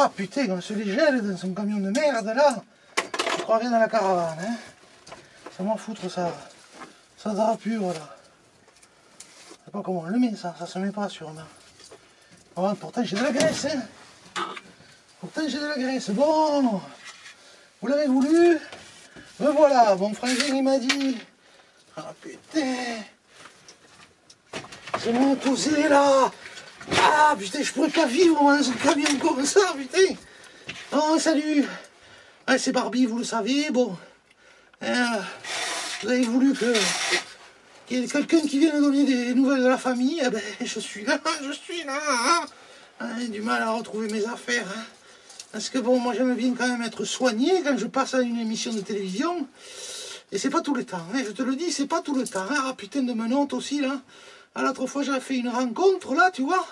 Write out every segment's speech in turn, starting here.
Ah putain, on se les gèle dans son camion de merde là. Je crois bien dans la caravane. Hein. C'est moi foutre ça. Ça drapure là. Je sais pas comment on le met ça se met pas sûrement. Oh, pourtant j'ai de la graisse. Hein. Pourtant j'ai de la graisse. Bon, vous l'avez voulu. Me voilà, mon frangin il m'a dit. Ah putain. C'est moi posé là. Ah putain, je pourrais pas vivre dans un camion comme ça, putain. Oh salut. Ouais, c'est Barbie, vous le savez, bon. Vous avez voulu qu'il y ait quelqu'un qui vienne donner des nouvelles de la famille, eh ben je suis là, hein. J'ai du mal à retrouver mes affaires. Hein. Parce que bon, moi j'aime bien quand même être soigné quand je passe à une émission de télévision. Et c'est pas tout le temps, hein, je te le dis, c'est pas tout le temps. Hein. Ah putain de menottes aussi là. Ah, l'autre fois j'avais fait une rencontre là, tu vois.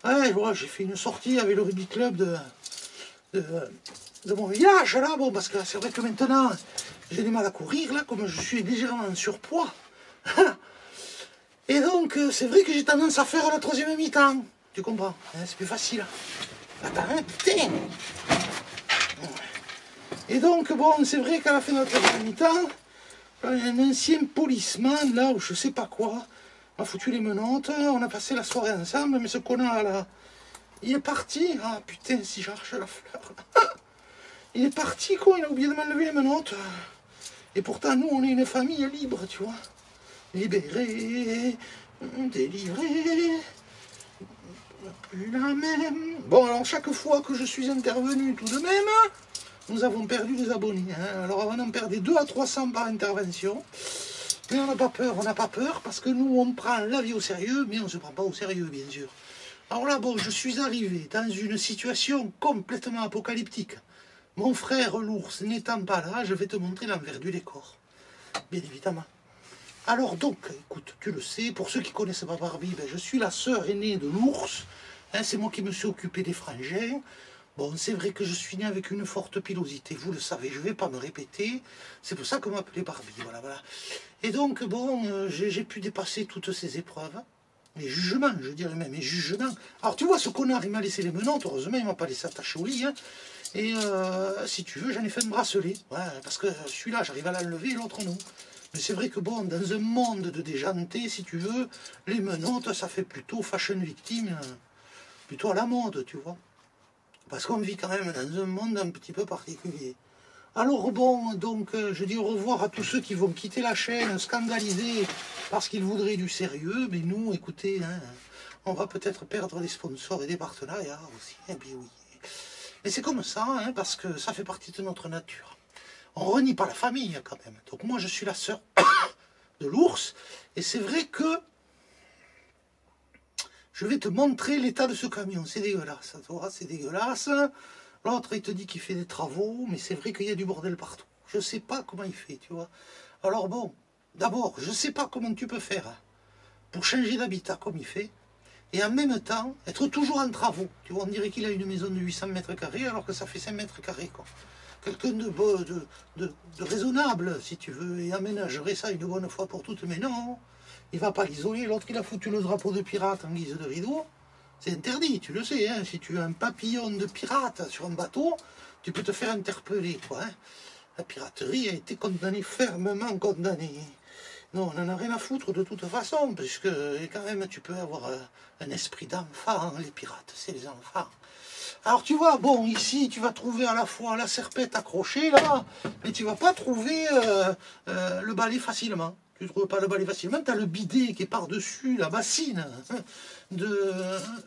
Ouais, j'ai fait une sortie avec le rugby club de mon village là, bon parce que c'est vrai que maintenant j'ai du mal à courir là, comme je suis légèrement en surpoids. Et donc c'est vrai que j'ai tendance à faire la troisième mi-temps. Tu comprends, hein, c'est plus facile. Attends, hein, putain. Et donc bon, c'est vrai qu'à la fin de la troisième mi-temps, un ancien policeman là, ou je sais pas quoi, m'a foutu les menottes, on a passé la soirée ensemble, mais ce connard là, il est parti. Ah putain, si j'arrache la fleur. Il est parti quoi, il a oublié de m'enlever les menottes. Et pourtant nous on est une famille libre, tu vois. Libéré, délivré, plus la même. Bon alors chaque fois que je suis intervenu tout de même, nous avons perdu des abonnés. Hein. Alors on en perdait 200 à 300 par intervention. Mais on n'a pas peur, parce que nous on prend la vie au sérieux, mais on ne se prend pas au sérieux bien sûr. Alors là bon, je suis arrivé dans une situation complètement apocalyptique. Mon frère l'ours n'étant pas là, je vais te montrer l'envers du décor. Bien évidemment. Alors donc, écoute, tu le sais, pour ceux qui ne connaissent pas Barbie, ben, je suis la sœur aînée de l'ours. Hein, c'est moi qui me suis occupé des frangins. Bon, c'est vrai que je suis né avec une forte pilosité, vous le savez, je ne vais pas me répéter. C'est pour ça qu'on m'appelait Barbie, voilà. Et donc, bon, j'ai pu dépasser toutes ces épreuves. Les jugements, je dirais même, les jugements. Alors tu vois, ce connard, il m'a laissé les menottes, heureusement, il ne m'a pas laissé attacher au lit. Hein. Et si tu veux, j'en ai fait un bracelet. Ouais, parce que celui-là, j'arrive à l'enlever et l'autre non. Mais c'est vrai que bon, dans un monde de déjanté, si tu veux, les menottes, ça fait plutôt fashion victime, plutôt à la mode, tu vois. Parce qu'on vit quand même dans un monde un petit peu particulier. Alors bon, donc je dis au revoir à tous ceux qui vont quitter la chaîne scandalisés parce qu'ils voudraient du sérieux. Mais nous, écoutez, hein, on va peut-être perdre des sponsors et des partenariats aussi. Eh bien oui. Et c'est comme ça, hein, parce que ça fait partie de notre nature. On renie pas la famille quand même. Donc moi, je suis la sœur de l'ours. Et c'est vrai que je vais te montrer l'état de ce camion. C'est dégueulasse, tu vois, c'est dégueulasse. L'autre, il te dit qu'il fait des travaux, mais c'est vrai qu'il y a du bordel partout. Je ne sais pas comment il fait, tu vois. Alors bon, d'abord, je ne sais pas comment tu peux faire pour changer d'habitat comme il fait, et en même temps, être toujours en travaux. Tu vois, on dirait qu'il a une maison de 800 mètres carrés, alors que ça fait 5 mètres carrés, quoi. Quelqu'un de raisonnable, si tu veux, et aménagerait ça une bonne fois pour toutes, mais non, il ne va pas l'isoler. L'autre, il a foutu le drapeau de pirate en guise de rideau. C'est interdit, tu le sais, hein. Si tu as un papillon de pirate sur un bateau, tu peux te faire interpeller, quoi. Hein. La piraterie a été condamnée, fermement condamnée. Non, on n'en a rien à foutre de toute façon, puisque quand même tu peux avoir un esprit d'enfant, les pirates, c'est les enfants. Alors tu vois, bon, ici tu vas trouver à la fois la serpette accrochée, là, mais tu vas pas trouver le balai facilement. Tu ne trouves pas le balai facilement, tu as le bidet qui est par-dessus la bassine, de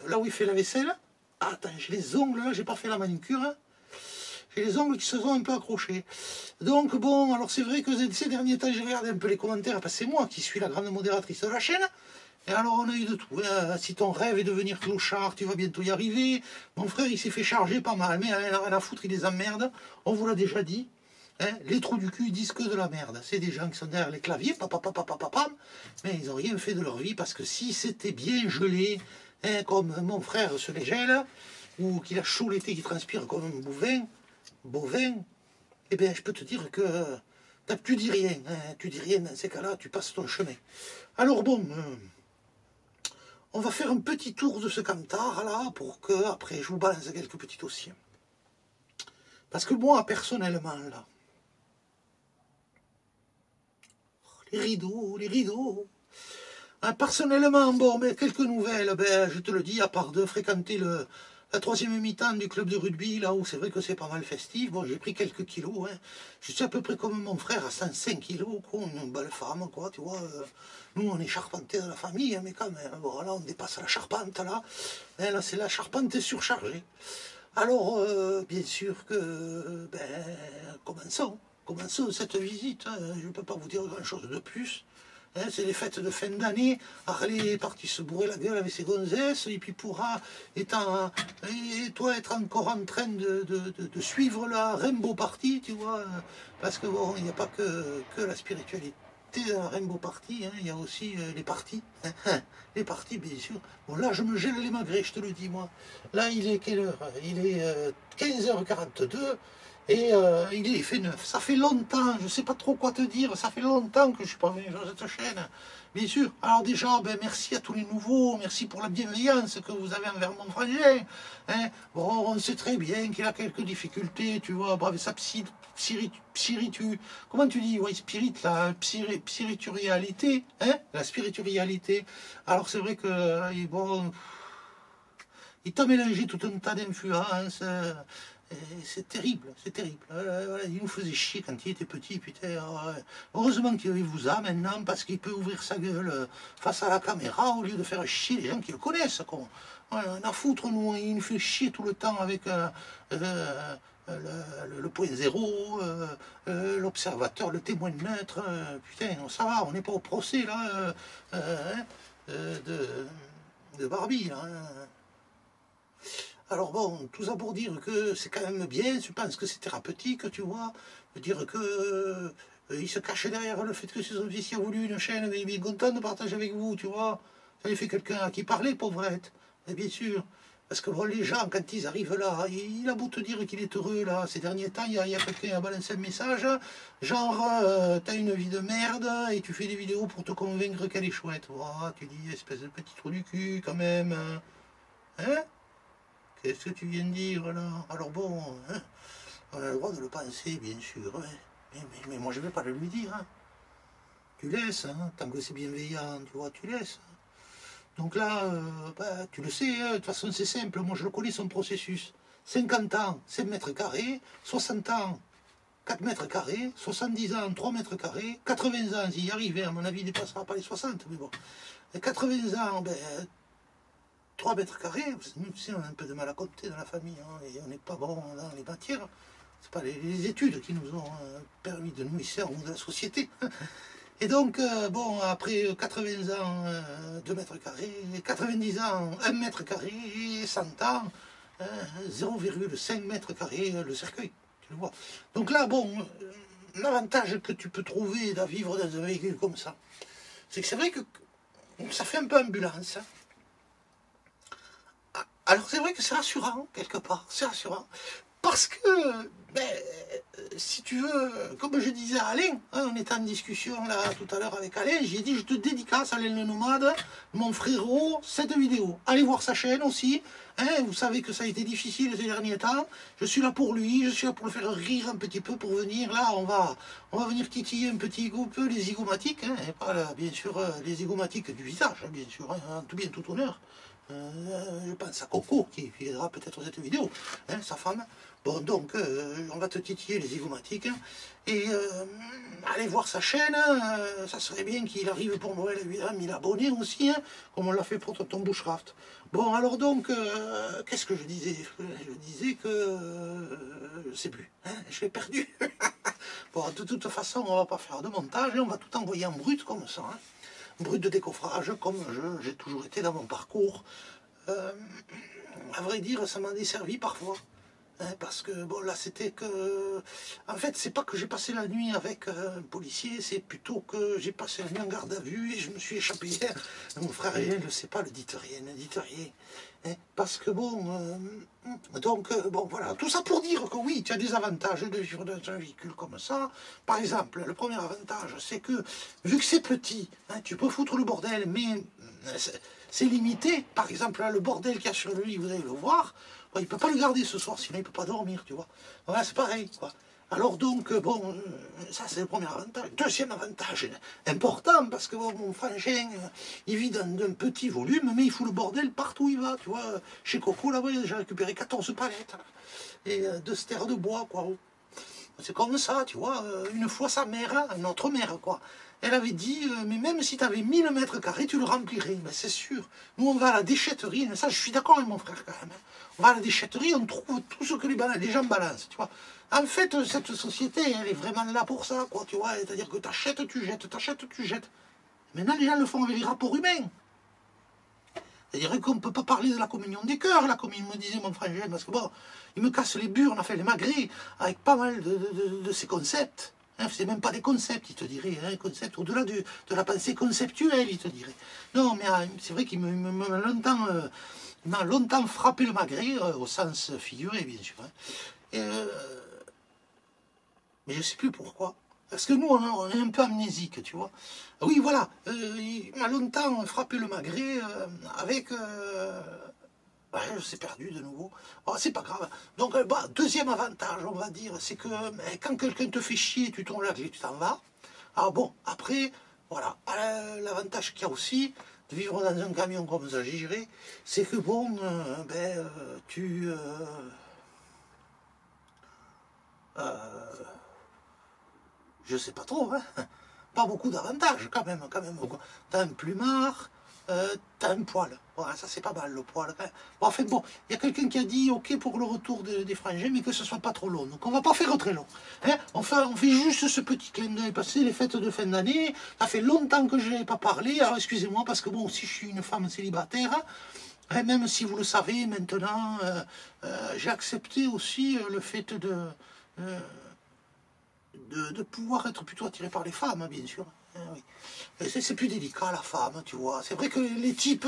là où il fait la vaisselle. Ah, attends, j'ai les ongles là, j'ai pas fait la manucure. Hein. J'ai les ongles qui se sont un peu accrochés. Donc bon, alors c'est vrai que ces derniers temps, j'ai regardé un peu les commentaires, parce que c'est moi qui suis la grande modératrice de la chaîne. Et alors on a eu de tout. Si ton rêve est de devenir clochard, tu vas bientôt y arriver. Mon frère, il s'est fait charger pas mal, mais il n'a rien à foutre, il les emmerde. On vous l'a déjà dit. Hein, les trous du cul disent que de la merde. C'est des gens qui sont derrière les claviers, mais ils n'ont rien fait de leur vie, parce que si c'était bien gelé, hein, comme mon frère se les gèle, ou qu'il a chaud l'été, qu'il transpire comme un bovin, eh bien je peux te dire que tu dis rien, hein, tu dis rien dans ces cas-là, tu passes ton chemin. Alors bon, on va faire un petit tour de ce camtar, là, pour que, après, je vous balance quelques petits dossiers. Parce que moi, personnellement, là, les rideaux. Hein, personnellement, bon, mais quelques nouvelles, ben, je te le dis, à part de fréquenter la troisième mi-temps du club de rugby, là où c'est vrai que c'est pas mal festif, bon, j'ai pris quelques kilos, hein. Je suis à peu près comme mon frère, à 105 kilos, quoi, une belle femme, quoi, tu vois. Nous, on est charpentiers de la famille, hein, mais quand même, bon, là, on dépasse la charpente, là. Hein, là, c'est la charpente surchargée. Alors, bien sûr que, ben, commençons cette visite, hein. Je ne peux pas vous dire grand-chose de plus. Hein, c'est les fêtes de fin d'année. Harley est parti se bourrer la gueule avec ses gonzesses, et puis pourra, et toi, être encore en train de suivre la Rainbow Party, tu vois, parce que bon, il n'y a pas que la spiritualité dans la Rainbow Party, hein, il y a aussi les parties, hein, les parties, bien sûr. Bon, là, je me gèle les magrets, je te le dis, moi. Là, il est quelle heure? Il est 15h42. Et il fait 9. Ça fait longtemps, je ne sais pas trop quoi te dire, ça fait longtemps que je ne suis pas venu sur cette chaîne. Bien sûr. Alors déjà, ben, merci à tous les nouveaux, merci pour la bienveillance que vous avez envers mon frangin. Hein. Bon, on sait très bien qu'il a quelques difficultés, tu vois, bref, sa comment tu dis, ouais, spiritualité, hein, la spiritualité. Alors c'est vrai que, bon, il t'a mélangé tout un tas d'influences. C'est terrible, c'est terrible. Il nous faisait chier quand il était petit, putain. Heureusement qu'il vous a maintenant, parce qu'il peut ouvrir sa gueule face à la caméra au lieu de faire chier les gens qui le connaissent. Quoi. On a foutre, nous, il nous fait chier tout le temps avec le point zéro, l'observateur, le témoin neutre. Putain, ça va, on n'est pas au procès là de Barbie. Là, hein. Alors bon, tout ça pour dire que c'est quand même bien, je pense que c'est thérapeutique, tu vois, de dire que il se cache derrière le fait que son fils a voulu une chaîne, mais il est content de partager avec vous, tu vois. Ça lui fait quelqu'un à qui parler, pauvrette, et bien sûr. Parce que bon, les gens, quand ils arrivent là, il a beau te dire qu'il est heureux, là, ces derniers temps, il y a quelqu'un qui a balancé un message, genre, t'as une vie de merde, et tu fais des vidéos pour te convaincre qu'elle est chouette. Voilà, tu dis, espèce de petit trou du cul, quand même. Hein? Qu'est-ce que tu viens de dire là? Alors bon, hein, on a le droit de le penser, bien sûr, hein. Mais moi je ne vais pas le lui dire. Hein. Tu laisses, hein, tant que c'est bienveillant, tu vois, tu laisses. Donc là, bah, tu le sais, hein, de toute façon c'est simple, moi je le connais son processus. 50 ans, 5 mètres carrés, 60 ans, 4 mètres carrés, 70 ans, 3 mètres carrés, 80 ans, s'il y arrive, à mon avis il ne dépassera pas les 60, mais bon. Et 80 ans, ben, 3 mètres carrés, nous, tu sais, on a un peu de mal à compter dans la famille, hein, et on n'est pas bon dans les matières. C'est pas les études qui nous ont permis de nous hisser en haut de la société. Et donc, bon, après 80 ans, 2 mètres carrés, 90 ans, 1 mètre carré, 100 ans, 0,5 mètres carrés le cercueil, tu le vois. Donc là, bon, l'avantage que tu peux trouver à vivre dans un véhicule comme ça, c'est que c'est vrai que ça fait un peu ambulance, hein. Alors c'est vrai que c'est rassurant, quelque part, c'est rassurant, parce que, ben, si tu veux, comme je disais à Alain, hein, on était en discussion là tout à l'heure avec Alain, j'ai dit je te dédicace Alain le Nomade, mon frérot, cette vidéo. Allez voir sa chaîne aussi, hein, vous savez que ça a été difficile ces derniers temps, je suis là pour lui, je suis là pour le faire rire un petit peu, pour venir là, on va venir titiller un petit peu les zygomatiques, hein, et pas là, bien sûr les zygomatiques du visage, hein, bien sûr, hein, tout bien, tout honneur. Je pense à Coco qui verra peut-être cette vidéo, hein, sa femme. Bon, donc, on va te titiller les zygomatiques. Hein, et allez voir sa chaîne. Ça serait bien qu'il arrive pour Noël à 1000 abonnés aussi, hein, comme on l'a fait pour Tonton Bushcraft. Bon, alors donc, qu'est-ce que je disais? Je disais que je sais plus. Hein, je l'ai perdu. Bon, de toute façon, on va pas faire de montage. On va tout envoyer en brut comme ça. Hein. Brut de décoffrage, comme j'ai toujours été dans mon parcours. À vrai dire, ça m'a desservi parfois. Hein, parce que, bon, là, c'était que... En fait, c'est pas que j'ai passé la nuit avec un policier, c'est plutôt que j'ai passé la nuit en garde à vue et je me suis échappé hier. Mon frère, il ne le sait pas, ne dites rien. Hein, parce que, bon... donc, bon, voilà. Tout ça pour dire que, oui, tu as des avantages de vivre dans un véhicule comme ça. Par exemple, le premier avantage, c'est que, vu que c'est petit, hein, tu peux foutre le bordel, mais... c'est limité. Par exemple, là, le bordel qu'il y a sur le lit, vous allez le voir, bon, il ne peut pas le garder ce soir, sinon il ne peut pas dormir, tu vois. Voilà, c'est pareil, quoi. Alors donc, bon, ça c'est le premier avantage. Deuxième avantage important, parce que bon, mon frangin, il vit dans un petit volume, mais il fout le bordel partout où il va, tu vois. Chez Coco, là-bas, j'ai récupéré 14 palettes, et 2 stères de bois, quoi. C'est comme ça, tu vois. Une fois sa mère, notre mère, quoi, elle avait dit, mais même si tu avais 1000 mètres carrés, tu le remplirais. Mais c'est sûr. Nous, on va à la déchetterie, ça, je suis d'accord avec mon frère, quand même. On va à la déchetterie, on trouve tout ce que les gens balancent, tu vois. En fait, cette société, elle est vraiment là pour ça, quoi, tu vois. C'est-à-dire que tu achètes, tu jettes, tu achètes, tu jettes. Maintenant, les gens le font avec les rapports humains. C'est-à-dire qu'on ne peut pas parler de la communion des cœurs, là, comme il me disait mon frère, parce que bon, il me casse les burnes, enfin les magrets, avec pas mal de ces concepts. Hein, c'est même pas des concepts, il te dirait, hein, concepts au-delà de la pensée conceptuelle, il te dirait. Non, mais c'est vrai qu'il m'a longtemps frappé le magret, au sens figuré, bien sûr. Hein. Mais je ne sais plus pourquoi. Parce que nous, on est un peu amnésique, tu vois. Oui, voilà, il m'a longtemps frappé le magret avec... ouais, je s'est perdu de nouveau. Oh, c'est pas grave. Donc, bah, deuxième avantage, on va dire, c'est que quand quelqu'un te fait chier, tu tournes la clé, tu t'en vas. Alors bon, après, voilà, l'avantage qu'il y a aussi de vivre dans un camion comme ça, j'y dirais, c'est que bon, je sais pas trop, hein. Pas beaucoup d'avantages quand même. T'as un plumard, t'as un poil. Voilà, ça c'est pas mal le poil. Quand même. Bon, en fait, bon, il y a quelqu'un qui a dit ok pour le retour des frangins, mais que ce soit pas trop long. Donc on va pas faire très long. Hein, on fait juste ce petit clin d'œil passé, les fêtes de fin d'année. Ça fait longtemps que je n'ai pas parlé. Alors excusez-moi parce que bon, si je suis une femme célibataire. Hein, même si vous le savez maintenant, j'ai accepté aussi le fait de pouvoir être plutôt attiré par les femmes, bien sûr. Oui. C'est plus délicat, la femme, tu vois. C'est vrai que les types,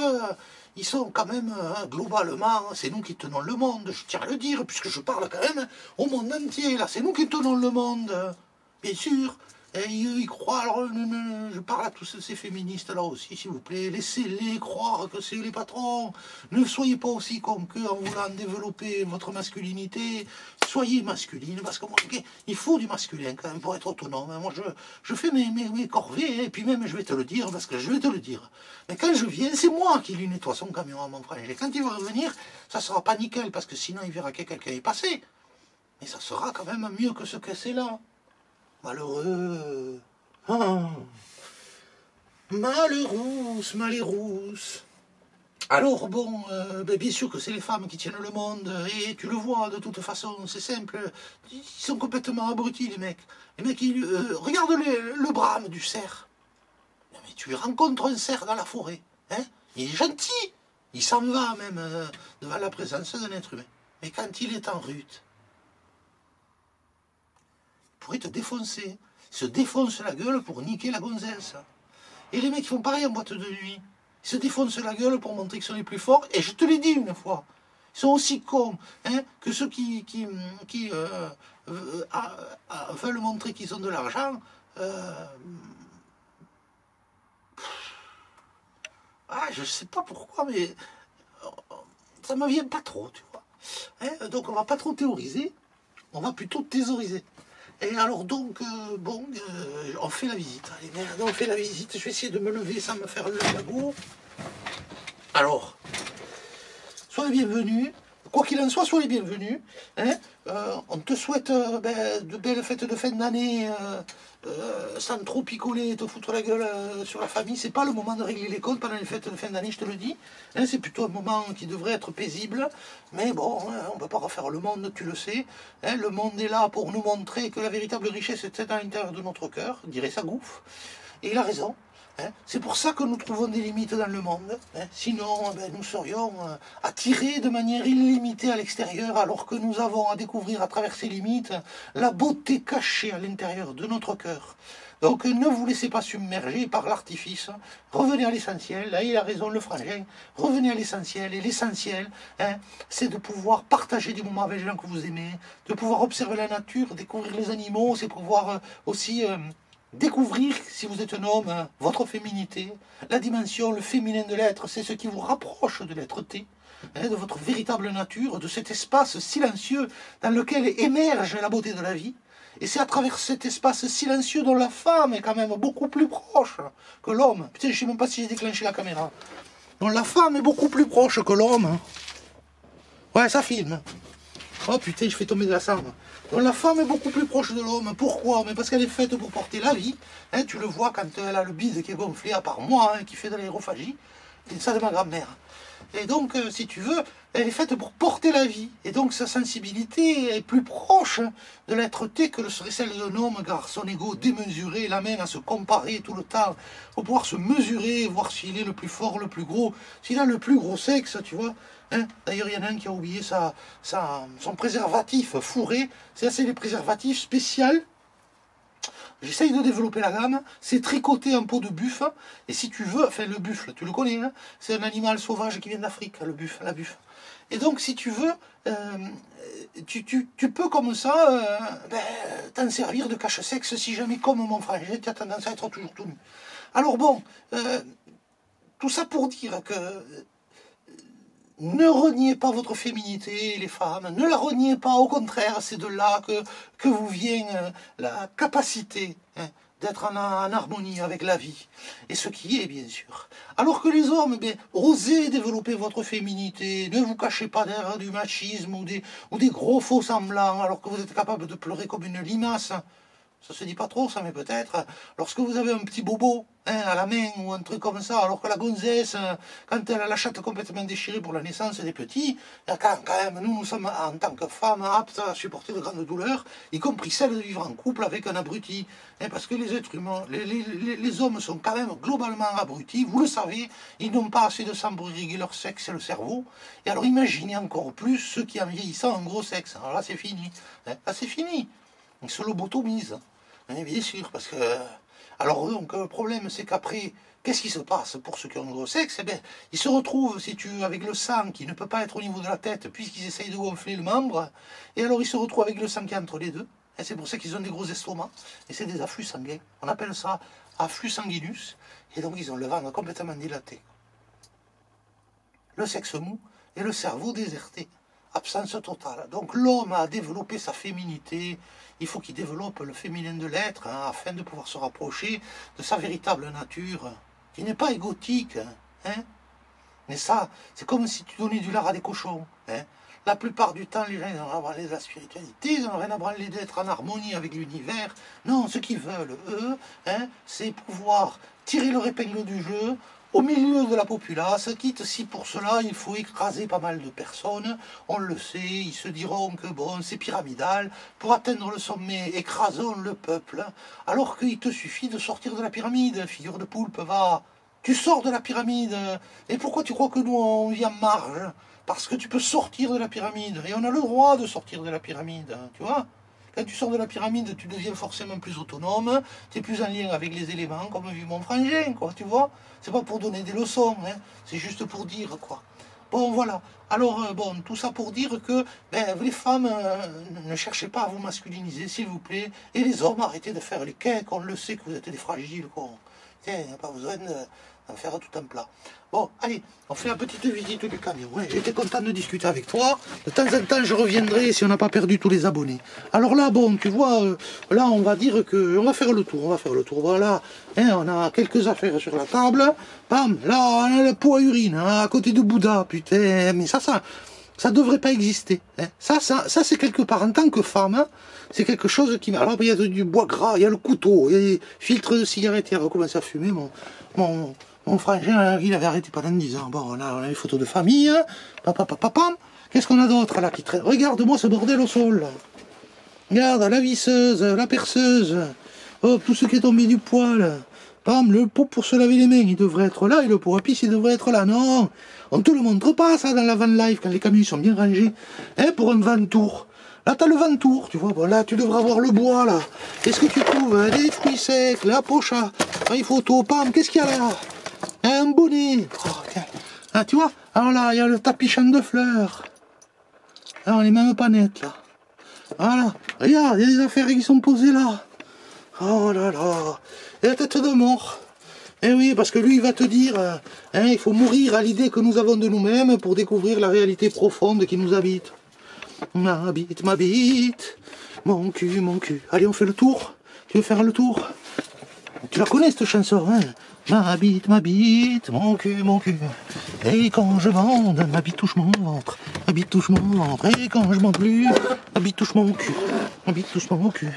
ils sont quand même, globalement, c'est nous qui tenons le monde, je tiens à le dire, puisque je parle quand même au monde entier, là. C'est nous qui tenons le monde, bien sûr. Et ils croient, alors je parle à tous ces féministes-là aussi, s'il vous plaît, laissez-les croire que c'est les patrons. Ne soyez pas aussi cons qu'eux en voulant développer votre masculinité. Soyez masculine, parce que moi, il faut du masculin quand même pour être autonome. Moi, je fais mes corvées, et puis même, je vais te le dire, parce que je vais te le dire. Mais quand je viens, c'est moi qui lui nettoie son camion à mon frère. Et quand il va revenir, ça sera pas nickel, parce que sinon, il verra que quelqu'un est passé. Mais ça sera quand même mieux que ce que c'est là. Malheureux. Ah. Malheureuse, malheureuse. Alors bon, bien sûr que c'est les femmes qui tiennent le monde, et tu le vois de toute façon, c'est simple, ils sont complètement abrutis les mecs. Les mecs, regarde le brame du cerf. Mais tu lui rencontres un cerf dans la forêt, hein, il est gentil, il s'en va même devant la présence d'un être humain. Mais quand il est en rut, pourrait te défoncer. Ils se défoncent la gueule pour niquer la gonzesse. Et les mecs font pareil en boîte de nuit. Ils se défoncent la gueule pour montrer qu'ils sont les plus forts. Et je te l'ai dit une fois. Ils sont aussi cons, hein, que ceux qui veulent montrer qu'ils ont de l'argent. Je sais pas pourquoi, mais ça me vient pas trop, tu vois. Hein, donc on va pas trop théoriser. On va plutôt thésauriser. Et alors donc, on fait la visite. Allez, merde, on fait la visite. Je vais essayer de me lever sans me faire le lago. Alors, sois les bienvenus. Quoi qu'il en soit, sois les bienvenus. Hein, on te souhaite de belles fêtes de fin d'année sans trop picoler et te foutre la gueule sur la famille. C'est pas le moment de régler les comptes pendant les fêtes de fin d'année, je te le dis. Hein, c'est plutôt un moment qui devrait être paisible. Mais bon, hein, on ne peut pas refaire le monde, tu le sais. Hein, le monde est là pour nous montrer que la véritable richesse est à l'intérieur de notre cœur, dirait Sagouf. Et il a raison. Hein, c'est pour ça que nous trouvons des limites dans le monde. Hein, sinon, nous serions attirés de manière illimitée à l'extérieur, alors que nous avons à découvrir à travers ces limites la beauté cachée à l'intérieur de notre cœur. Donc ne vous laissez pas submerger par l'artifice. Revenez à l'essentiel. Là, il a raison, le frangin. Revenez à l'essentiel. Et l'essentiel, hein, c'est de pouvoir partager des moments avec les gens que vous aimez, de pouvoir observer la nature, découvrir les animaux, c'est pouvoir aussi... découvrir, si vous êtes un homme, hein, votre féminité, la dimension, le féminin de l'être, c'est ce qui vous rapproche de l'être-té, hein, de votre véritable nature, de cet espace silencieux dans lequel émerge la beauté de la vie. Et c'est à travers cet espace silencieux dont la femme est quand même beaucoup plus proche que l'homme. Putain, je ne sais même pas si j'ai déclenché la caméra. Donc la femme est beaucoup plus proche que l'homme. Ouais, ça filme. Oh putain, je fais tomber de la cendre. Donc la femme est beaucoup plus proche de l'homme. Pourquoi? Mais parce qu'elle est faite pour porter la vie. Hein, tu le vois quand elle a le bide qui est gonflé, à part moi, hein, qui fait de l'aérophagie. C'est ça de ma grand-mère. Et donc, si tu veux, elle est faite pour porter la vie. Et donc, sa sensibilité est plus proche de l'être-té que le serait celle d'un homme, car son ego démesuré l'amène à se comparer tout le temps, pour pouvoir se mesurer, voir s'il est le plus fort, le plus gros, s'il a le plus gros sexe, tu vois. Hein, d'ailleurs, il y en a un qui a oublié son préservatif fourré. C'est les préservatifs spéciaux. J'essaye de développer la gamme, c'est tricoté en peau de buffle, et si tu veux, enfin le buffle, tu le connais, hein, c'est un animal sauvage qui vient d'Afrique, le buffle, la buffle. Et donc si tu veux, tu peux comme ça t'en servir de cache-sexe si jamais, comme mon frangin, tu as tendance à être toujours tout nu. Alors bon, tout ça pour dire que ne reniez pas votre féminité, les femmes, ne la reniez pas, au contraire, c'est de là que vous vient la capacité, hein, d'être en harmonie avec la vie, et ce qui est, bien sûr. Alors que les hommes, osez développer votre féminité, ne vous cachez pas derrière du machisme ou des gros faux semblants, alors que vous êtes capable de pleurer comme une limace. Ça se dit pas trop, ça, mais peut-être. Lorsque vous avez un petit bobo, hein, à la main ou un truc comme ça, alors que la gonzesse, quand elle a la chatte complètement déchirée pour la naissance des petits, quand même, nous sommes en tant que femmes aptes à supporter de grandes douleurs, y compris celle de vivre en couple avec un abruti. Hein, parce que les êtres humains, les hommes sont quand même globalement abrutis, vous le savez, ils n'ont pas assez de sang pour irriguer leur sexe et le cerveau. Et alors imaginez encore plus ceux qui en vieillissant ont un gros sexe. Alors là, c'est fini. Hein, là, c'est fini. Ils se lobotomisent. Bien sûr, parce que... Alors donc, le problème, c'est qu'après, qu'est-ce qui se passe pour ceux qui ont un gros sexe? Eh bien, ils se retrouvent, si tu veux, avec le sang qui ne peut pas être au niveau de la tête, puisqu'ils essayent de gonfler le membre, et alors ils se retrouvent avec le sang qui est entre les deux, et c'est pour ça qu'ils ont des gros estomacs, et c'est des afflux sanguins. On appelle ça afflux sanguinus, et donc ils ont le ventre complètement dilaté. Le sexe mou et le cerveau déserté. Absence totale. Donc l'homme a développé sa féminité, il faut qu'il développe le féminin de l'être, hein, afin de pouvoir se rapprocher de sa véritable nature, qui n'est pas égotique. Hein. Mais ça, c'est comme si tu donnais du lard à des cochons. Hein. La plupart du temps, les gens, ils n'ont rien à branler de la spiritualité, ils n'ont rien à branler d'être en harmonie avec l'univers. Non, ce qu'ils veulent, eux, hein, c'est pouvoir tirer leur épingle du jeu, au milieu de la populace, quitte si pour cela il faut écraser pas mal de personnes, on le sait, ils se diront que bon, c'est pyramidal, pour atteindre le sommet, écrasons le peuple, alors qu'il te suffit de sortir de la pyramide, figure de poulpe, va, tu sors de la pyramide, et pourquoi tu crois que nous on vit en marge? Parce que tu peux sortir de la pyramide, et on a le droit de sortir de la pyramide, tu vois? Quand tu sors de la pyramide, tu deviens forcément plus autonome, tu es plus en lien avec les éléments, comme vit mon frangin, quoi, tu vois. C'est pas pour donner des leçons, hein, c'est juste pour dire, quoi. Bon, voilà. Alors, bon, tout ça pour dire que les femmes, ne cherchez pas à vous masculiniser, s'il vous plaît. Et les hommes, arrêtez de faire les quais, on le sait que vous êtes des fragiles, quoi. Tiens, il n'y a pas besoin d'en faire tout un plat. Bon, allez, on fait la petite visite du camion. Ouais, j'étais content de discuter avec toi. De temps en temps, je reviendrai si on n'a pas perdu tous les abonnés. Alors là, bon, tu vois, là, on va dire que... On va faire le tour, Voilà, hein, on a quelques affaires sur la table. Bam, là, on a la peau à urine, hein, à côté de Bouddha, putain. Mais ça devrait pas exister. Hein. Ça c'est quelque part, en tant que femme, hein, c'est quelque chose qui... Alors, il y a du bois gras, il y a le couteau, il y a des filtres de cigarettes, il a recommencé à fumer, mon frangin, il avait arrêté pendant 10 ans. Bon, là, on a les photos de famille. Papa. Qu'est-ce qu'on a d'autre, là, qui traîne? Regarde-moi ce bordel au sol, là. Regarde, la visseuse, la perceuse. Oh, tout ce qui est tombé du poêle. Bam, le pot pour se laver les mains, il devrait être là. Et le pot à pisse, il devrait être là. Non, on te le montre pas, ça, dans la van life, quand les camions sont bien rangés. Hein, pour un van tour. Là, t'as le ventour, tu vois. Bon, là, tu devrais avoir le bois, là. Qu'est-ce que tu trouves? Des fruits secs, la poche à photo, pam, qu'est-ce qu'il y a là? Un bonnet. Oh, ah, tu vois? Alors là, il y a le tapis champ de fleurs. Alors, les mêmes panettes, là. Voilà. Regarde, il y a des affaires qui sont posées là. Oh là là. Et la tête de mort. Eh oui, parce que lui, il va te dire, il faut mourir à l'idée que nous avons de nous-mêmes pour découvrir la réalité profonde qui nous habite. Ma bite, mon cul, mon cul. Allez, on fait le tour. Tu veux faire le tour? Tu la connais cette chanson, hein? Ma bite, mon cul, mon cul. Et quand je bande, ma bite touche mon ventre. Ma bite touche mon ventre. Et quand je bande plus, ma bite touche mon cul. Ma bite touche mon cul.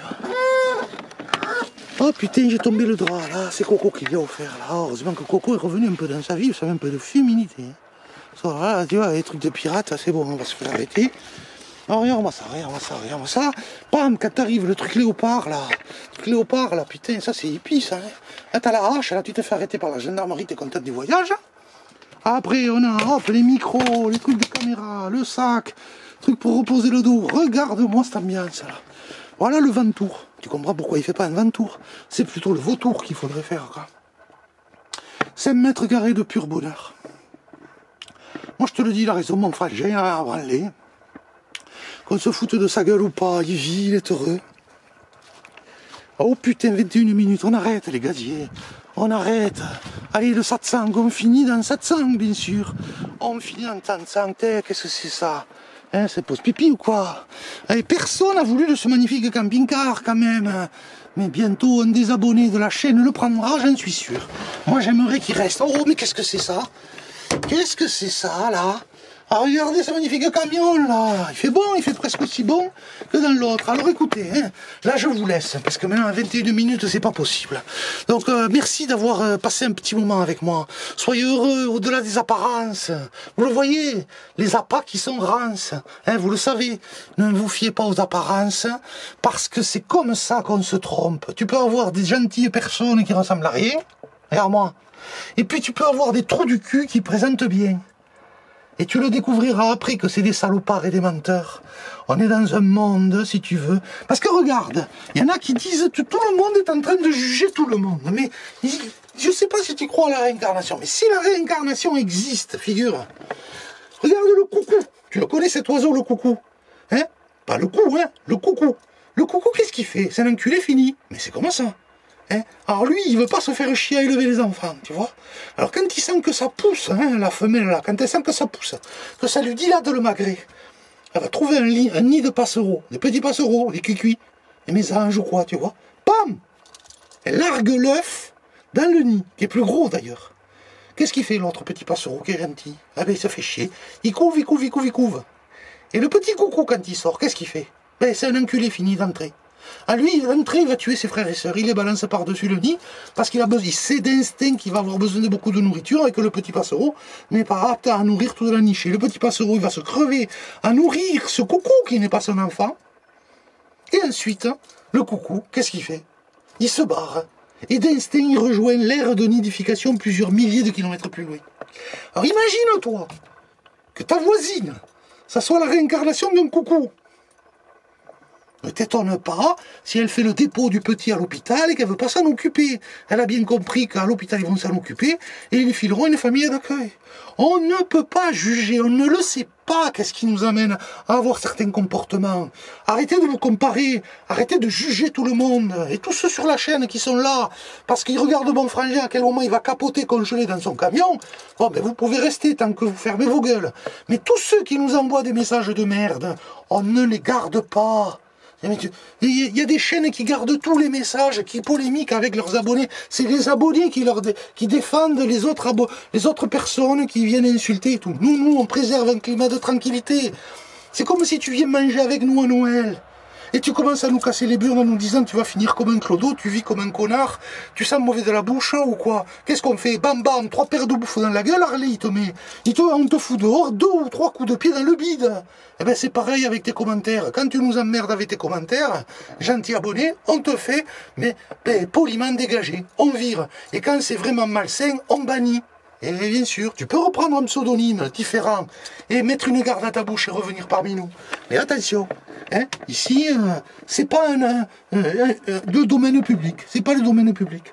Oh putain, j'ai tombé le drap là, c'est Coco qui l'a offert là. Heureusement que Coco est revenu un peu dans sa vie, ça fait un peu de féminité. Ça va, tu vois, les trucs de pirates, c'est bon, on va se faire arrêter. Oh, regarde-moi ça, regarde-moi ça, regarde-moi ça. Bam, quand t'arrives, le truc léopard là. Le truc léopard là, putain, ça c'est hippie ça. Hein. Là t'as la hache, là tu te fais arrêter par la gendarmerie, t'es content du voyage. Après on a, hop, les micros, les trucs de caméra, le sac, truc pour reposer le dos. Regarde-moi cette ambiance là. Voilà le Ventoux. Tu comprends pourquoi il fait pas un Ventoux? C'est plutôt le vautour qu'il faudrait faire. Quoi. 5 mètres carrés de pur bonheur. Moi je te le dis, la raison, mon frère, j'ai rien à branler. Qu'on se foute de sa gueule ou pas, il vit, il est heureux. Oh putain, 21 minutes, on arrête les gaziers. On arrête. Allez, le satsang, on finit dans satsang, bien sûr. On finit dans satsang, qu'est-ce que c'est ça? Hein, c'est pause pipi ou quoi? Et personne n'a voulu de ce magnifique camping-car quand même. Mais bientôt un des abonnés de la chaîne le prendra, j'en suis sûr. Moi j'aimerais qu'il reste. Oh mais qu'est-ce que c'est ça? Qu'est-ce que c'est ça là? Ah regardez ce magnifique camion là. Il fait bon, il fait presque aussi bon que dans l'autre. Alors écoutez, hein, là je vous laisse, parce que maintenant à 21 minutes c'est pas possible. Donc merci d'avoir passé un petit moment avec moi. Soyez heureux au-delà des apparences. Vous le voyez, les appâts qui sont rances, hein, vous le savez. Ne vous fiez pas aux apparences, parce que c'est comme ça qu'on se trompe. Tu peux avoir des gentilles personnes qui ressemblent à rien, regarde-moi. Et puis tu peux avoir des trous du cul qui présentent bien. Et tu le découvriras après que c'est des salopards et des menteurs. On est dans un monde, si tu veux. Parce que regarde, il y en a qui disent que tout le monde est en train de juger tout le monde. Mais je sais pas si tu crois à la réincarnation. Mais si la réincarnation existe, figure. Regarde le coucou. Tu le connais cet oiseau, le coucou? Hein? Pas le cou, hein? Le coucou. Le coucou, qu'est-ce qu'il fait? C'est un enculé fini. Mais c'est comment ça? Hein? Alors lui, il veut pas se faire chier à élever les enfants, tu vois. Alors quand il sent que ça pousse, hein, la femelle là, quand elle sent que ça pousse, que ça lui dilate le magret, elle va trouver un nid de passereaux, des petits passereaux, des cuicuis, des mésanges ou quoi, tu vois. Bam! Elle largue l'œuf dans le nid, qui est plus gros d'ailleurs. Qu'est-ce qu'il fait l'autre petit passereau qui est gentil? Ah ben il se fait chier, il couve, il couve, il couve, il couve. Et le petit coucou quand il sort, qu'est-ce qu'il fait? Ben c'est un enculé fini d'entrée. À lui, d'entrée, il va tuer ses frères et sœurs. Il les balance par-dessus le nid parce qu'il a besoin, il sait d'instinct qu'il va avoir besoin de beaucoup de nourriture et que le petit passereau n'est pas apte à nourrir toute la niche. Et le petit passereau, il va se crever à nourrir ce coucou qui n'est pas son enfant. Et ensuite, le coucou, qu'est-ce qu'il fait? Il se barre. Et d'instinct, il rejoint l'aire de nidification plusieurs milliers de kilomètres plus loin. Alors imagine-toi que ta voisine, ça soit la réincarnation d'un coucou. Ne t'étonne pas si elle fait le dépôt du petit à l'hôpital et qu'elle ne veut pas s'en occuper. Elle a bien compris qu'à l'hôpital, ils vont s'en occuper et ils fileront une famille d'accueil. On ne peut pas juger, on ne le sait pas qu'est-ce qui nous amène à avoir certains comportements. Arrêtez de vous comparer, arrêtez de juger tout le monde. Et tous ceux sur la chaîne qui sont là, parce qu'ils regardent mon frangin à quel moment il va capoter congelé dans son camion, bon ben vous pouvez rester tant que vous fermez vos gueules. Mais tous ceux qui nous envoient des messages de merde, on ne les garde pas. Il y a des chaînes qui gardent tous les messages, qui polémiquent avec leurs abonnés. C'est les abonnés qui défendent les autres personnes qui viennent insulter et tout. Nous, on préserve un climat de tranquillité. C'est comme si tu viens manger avec nous à Noël. Et tu commences à nous casser les burnes en nous disant tu vas finir comme un clodo, tu vis comme un connard, tu sens mauvais de la bouche ou quoi? Qu'est-ce qu'on fait? Bam bam, 3 paires de bouffe dans la gueule, Harley, il te met. On te fout dehors, 2 ou 3 coups de pied dans le bide. Eh ben c'est pareil avec tes commentaires. Quand tu nous emmerdes avec tes commentaires, gentil abonné, on te fait, mais poliment dégagé, on vire. Et quand c'est vraiment malsain, on bannit. Et bien sûr, tu peux reprendre un pseudonyme différent et mettre une garde à ta bouche et revenir parmi nous. Mais attention, hein, ici, c'est pas le domaine public. C'est pas le domaine public.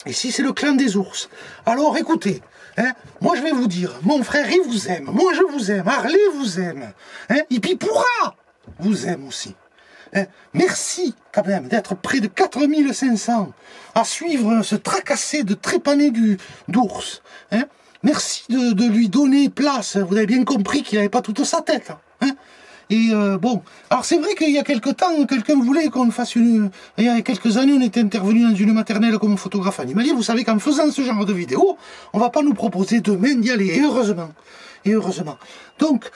Ici, c'est le clan des ours. Alors, écoutez, hein, moi je vais vous dire, mon frère, il vous aime. Moi, je vous aime. Harley vous aime. Hein, et puis pourra vous aime aussi. Hein. Merci quand même d'être près de 4500 à suivre ce tracassé de trépané d'ours. Hein. Merci de lui donner place. Vous avez bien compris qu'il n'avait pas toute sa tête. Hein. Et bon, alors c'est vrai qu'il y a quelque temps, quelqu'un voulait qu'on fasse une... Il y a quelques années, on était intervenu dans une maternelle comme photographe animalier. Vous savez qu'en faisant ce genre de vidéo, on va pas nous proposer demain d'y aller. Et heureusement. Et heureusement. Donc,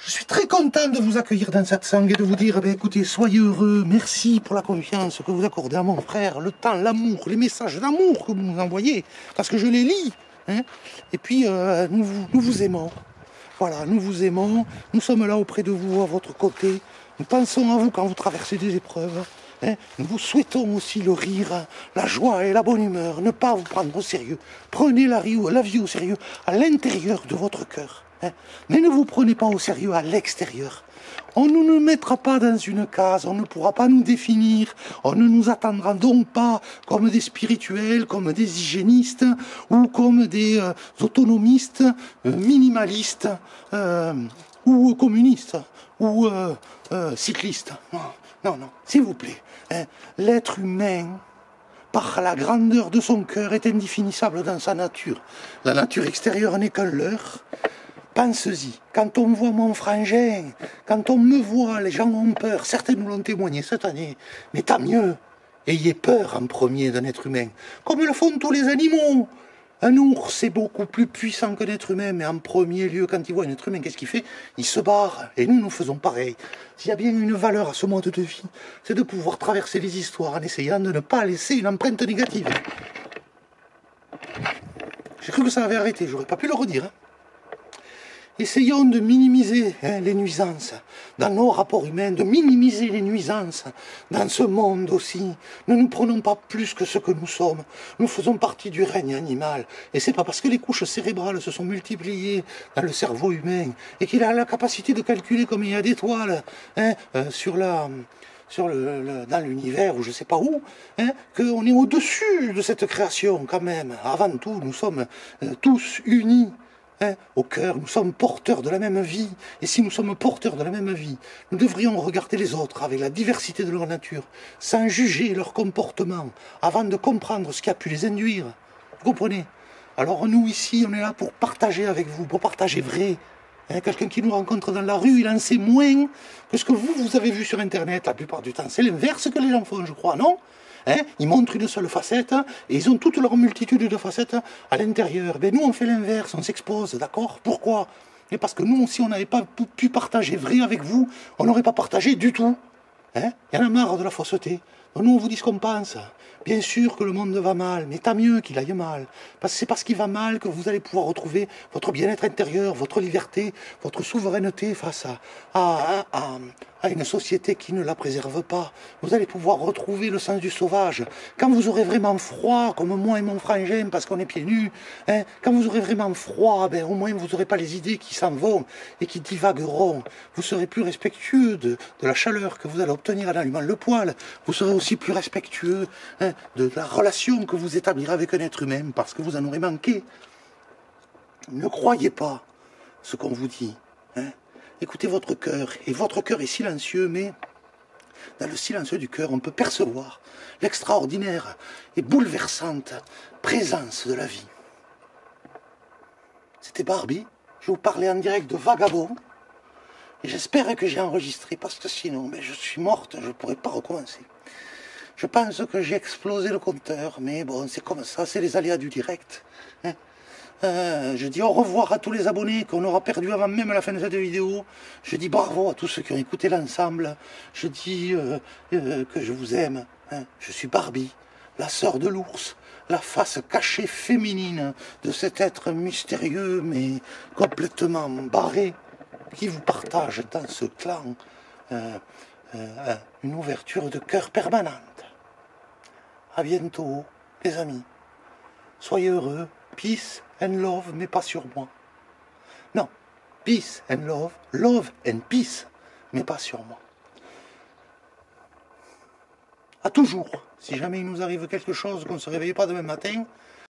je suis très content de vous accueillir dans cette sangle et de vous dire, écoutez, soyez heureux, merci pour la confiance que vous accordez à mon frère, le temps, l'amour, les messages d'amour que vous nous envoyez, parce que je les lis. Hein. Et puis, nous vous aimons. Voilà, nous vous aimons, nous sommes là auprès de vous, à votre côté. Nous pensons à vous quand vous traversez des épreuves. Hein. Nous vous souhaitons aussi le rire, la joie et la bonne humeur. Ne pas vous prendre au sérieux. Prenez la vie au sérieux à l'intérieur de votre cœur. Hein. Mais ne vous prenez pas au sérieux à l'extérieur. On ne nous mettra pas dans une case, on ne pourra pas nous définir, on ne nous attendra donc pas comme des spirituels, comme des hygiénistes ou comme des autonomistes, minimalistes ou communistes ou cyclistes. Non, s'il vous plaît. Hein, l'être humain, par la grandeur de son cœur, est indéfinissable dans sa nature. La nature extérieure n'est qu'un leurre. Pense-y, quand on voit mon frangin, quand on me voit, les gens ont peur. Certains nous l'ont témoigné cette année. Mais tant mieux, ayez peur en premier d'un être humain, comme le font tous les animaux. Un ours est beaucoup plus puissant qu'un être humain, mais en premier lieu, quand il voit un être humain, qu'est-ce qu'il fait? Il se barre, et nous faisons pareil. S'il y a bien une valeur à ce mode de vie, c'est de pouvoir traverser les histoires en essayant de ne pas laisser une empreinte négative. J'ai cru que ça avait arrêté, j'aurais pas pu le redire. Hein. Essayons de minimiser les nuisances dans nos rapports humains, de minimiser les nuisances dans ce monde aussi. Ne nous prenons pas plus que ce que nous sommes. Nous faisons partie du règne animal. Et c'est pas parce que les couches cérébrales se sont multipliées dans le cerveau humain et qu'il a la capacité de calculer combien il y a d'étoiles dans l'univers ou je sais pas où, hein, qu'on est au-dessus de cette création quand même. Avant tout, nous sommes tous unis. Hein, au cœur, nous sommes porteurs de la même vie, et si nous sommes porteurs de la même vie, nous devrions regarder les autres avec la diversité de leur nature, sans juger leur comportement, avant de comprendre ce qui a pu les induire. Vous comprenez? Alors nous ici, on est là pour partager avec vous, pour partager vrai. Hein, quelqu'un qui nous rencontre dans la rue, il en sait moins que ce que vous avez vu sur Internet la plupart du temps. C'est l'inverse que les gens font, je crois, non? Hein, ils montrent une seule facette et ils ont toute leur multitude de facettes à l'intérieur. Ben nous, on fait l'inverse, on s'expose, d'accord? Pourquoi? Et parce que nous, si on n'avait pas pu partager vrai avec vous, on n'aurait pas partagé du tout. Hein, il y en a marre de la fausseté. Donc nous, on vous dit ce qu'on pense. Bien sûr que le monde va mal, mais tant mieux qu'il aille mal. Parce que c'est parce qu'il va mal que vous allez pouvoir retrouver votre bien-être intérieur, votre liberté, votre souveraineté face à une société qui ne la préserve pas. Vous allez pouvoir retrouver le sens du sauvage. Quand vous aurez vraiment froid, comme moi et mon frangin, parce qu'on est pieds nus, hein, quand vous aurez vraiment froid, ben, au moins vous n'aurez pas les idées qui s'en vont et qui divagueront. Vous serez plus respectueux de la chaleur que vous allez obtenir en allumant le poêle. Vous serez aussi plus respectueux, hein, de la relation que vous établirez avec un être humain parce que vous en aurez manqué. Ne croyez pas ce qu'on vous dit. Hein. Écoutez votre cœur, et votre cœur est silencieux, mais dans le silence du cœur, on peut percevoir l'extraordinaire et bouleversante présence de la vie. C'était Barbie, je vous parlais en direct de Vagabond, et j'espère que j'ai enregistré, parce que sinon, je suis morte, je ne pourrais pas recommencer. Je pense que j'ai explosé le compteur, mais bon, c'est comme ça, c'est les aléas du direct. Hein. Je dis au revoir à tous les abonnés qu'on aura perdu avant même la fin de cette vidéo. Je dis bravo à tous ceux qui ont écouté l'ensemble. Je dis que je vous aime. Hein. Je suis Barbie, la sœur de l'ours, la face cachée féminine de cet être mystérieux mais complètement barré qui vous partage dans ce clan une ouverture de cœur permanente. À bientôt, les amis. Soyez heureux. Peace and love, mais pas sur moi. Non, peace and love, love and peace, mais pas sur moi. À toujours. Si jamais il nous arrive quelque chose, qu'on ne se réveille pas demain matin,